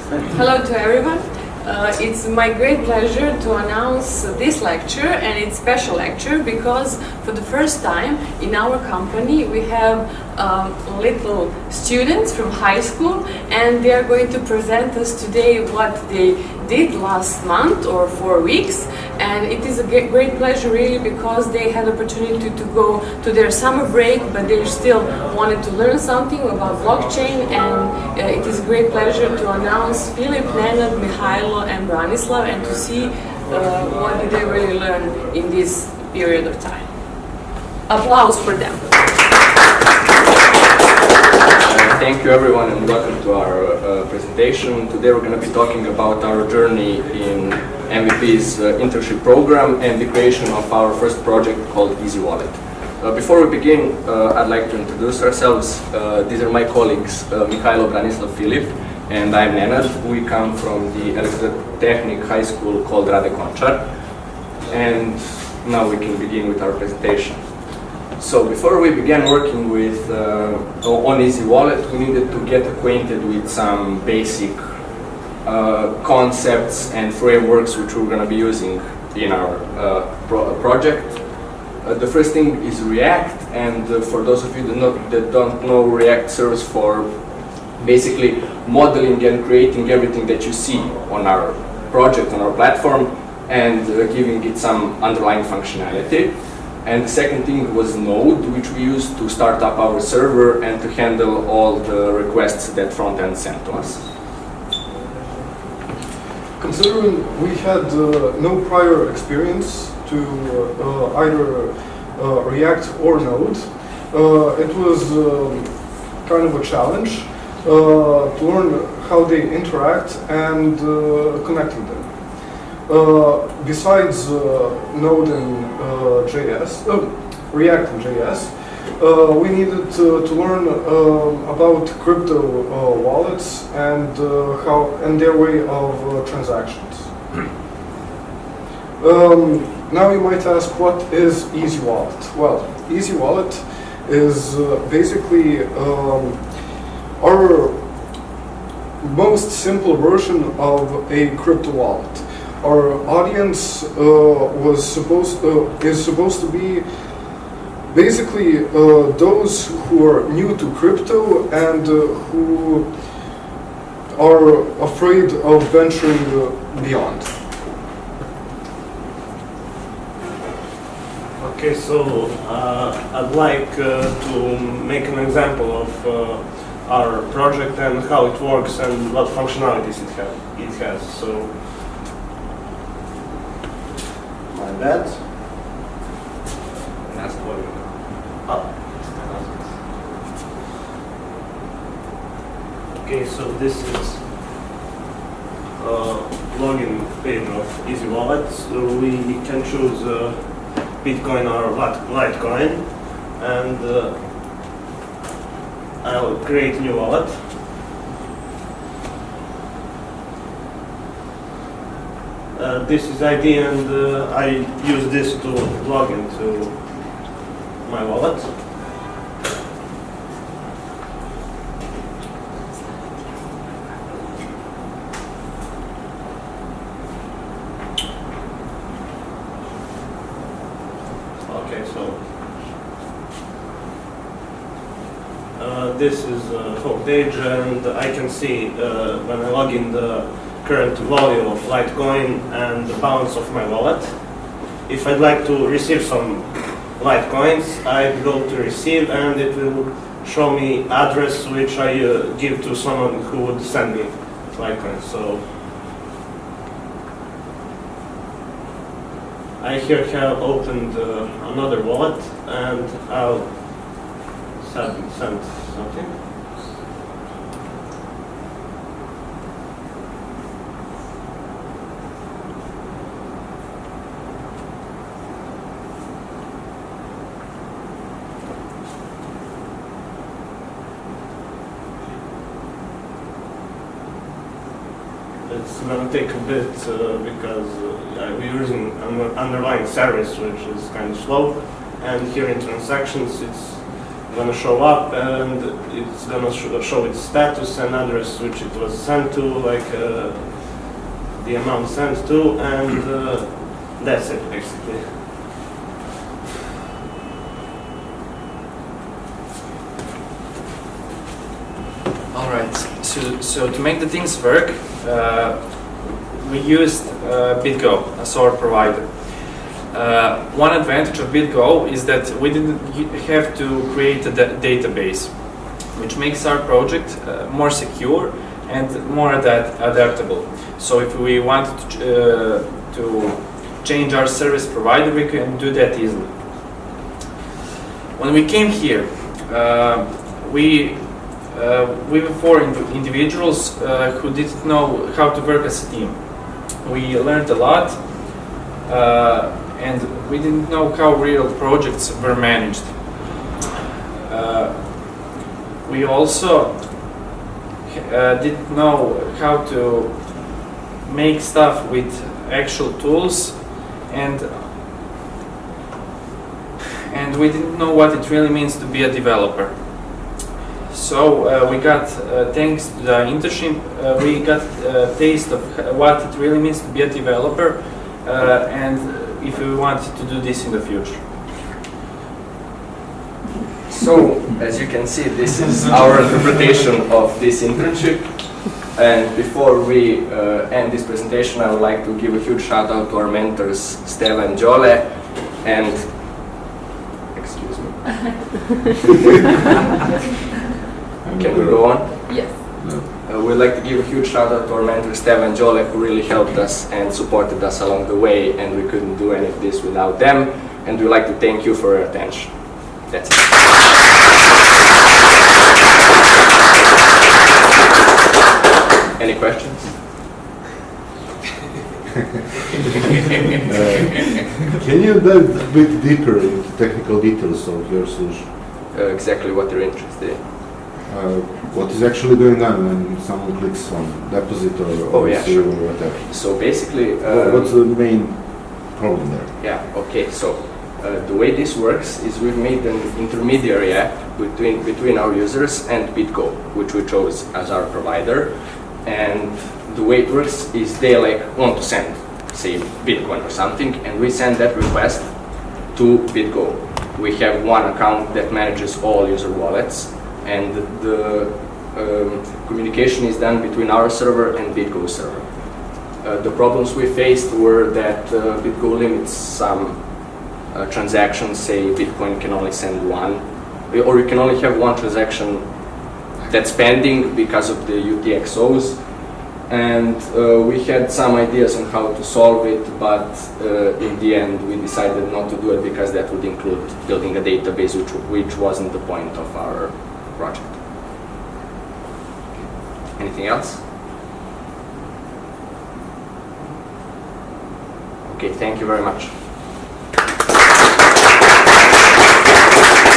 Hello to everyone. It's my great pleasure to announce this lecture, and it's special lecture because for the first time in our company we have little students from high school, and they are going to present us today what they did last month or 4 weeks. And it is a great pleasure really because they had opportunity to go to their summer break, but they still wanted to learn something about blockchain, and it is a great pleasure to announce Filip, Nenad, Mihailo and Branislav, and to see what did they really learn in this period of time. Applause for them. Thank you everyone and welcome to our presentation. Today we're going to be talking about our journey in MVP's internship program and the creation of our first project called Easy Wallet. Before we begin, I'd like to introduce ourselves. These are my colleagues, Mihailo, Branislav, Filip, and I'm Nenad. We come from the Electrotechnic High School called Rade Končar. And now we can begin with our presentation. So before we began working with on Easy Wallet, we needed to get acquainted with some basic concepts and frameworks which we're going to be using in our project. The first thing is React, and for those of you that don't know, React serves for basically modeling and creating everything that you see on our project, on our platform, and giving it some underlying functionality. And the second thing was Node, which we used to start up our server and to handle all the requests that front-end sent to us. Considering we had no prior experience to either React or Node, it was kind of a challenge to learn how they interact and connecting them. Besides Node and React and JS, we needed to learn about crypto wallets and their way of transactions. Now you might ask, what is Easy Wallet? Well, Easy Wallet is basically our most simple version of a crypto wallet. Our audience is supposed to be basically those who are new to crypto and who are afraid of venturing beyond. Okay, so I'd like to make an example of our project and how it works and what functionalities it has. So, my bad. Okay, so this is login page of Easy Wallet. So we can choose Bitcoin or Litecoin, and I'll create a new wallet. This is ID, and I use this to log into my wallet. Okay, so this is a home page, and I can see when I log in the current value of Litecoin and the balance of my wallet. If I'd like to receive some Litecoins, I'd go to receive, and it will show me address which I give to someone who would send me Litecoins. So I here have opened another wallet, and I'll send something. It's going to take a bit because we're using an underlying service which is kind of slow, and here in transactions it's gonna show up, and it's gonna show its status and address which it was sent to, like the amount sent to, and that's it basically. All right. So to make the things work, we used BitGo as our provider. One advantage of BitGo is that we didn't have to create a database, which makes our project more secure and more adaptable. So if we wanted to change our service provider, we can do that easily. When we came here, we were four individuals who didn't know how to work as a team. We learned a lot, and we didn't know how real projects were managed. We also didn't know how to make stuff with actual tools, and we didn't know what it really means to be a developer. So we got, thanks to the internship, we got a taste of what it really means to be a developer, and if we wanted to do this in the future. So, as you can see, this is our interpretation of this internship. And before we end this presentation, I would like to give a huge shout out to our mentors, Steva and Jole, and excuse me. Can we go on? Yes. We'd like to give a huge shout out to our mentors, Steva and Jole, who really helped us and supported us along the way, and we couldn't do any of this without them. And we'd like to thank you for your attention. That's it. Any questions? Can you dive a bit deeper into technical details of your solution? Exactly what you're interested in. What is actually going on when someone clicks on deposit or Sure. or whatever? So basically, What's the main problem there? yeah, okay, so the way this works is we've made an intermediary app between our users and BitGo, which we chose as our provider. And the way it works is they want to send, say, Bitcoin or something, and we send that request to BitGo. We have one account that manages all user wallets, and the communication is done between our server and BitGo server. The problems we faced were that BitGo limits some transactions, say Bitcoin can only send one, or you can only have one transaction that's pending because of the UTXOs, and we had some ideas on how to solve it, but in the end we decided not to do it because that would include building a database, which wasn't the point of our project. Anything else? Okay, thank you very much.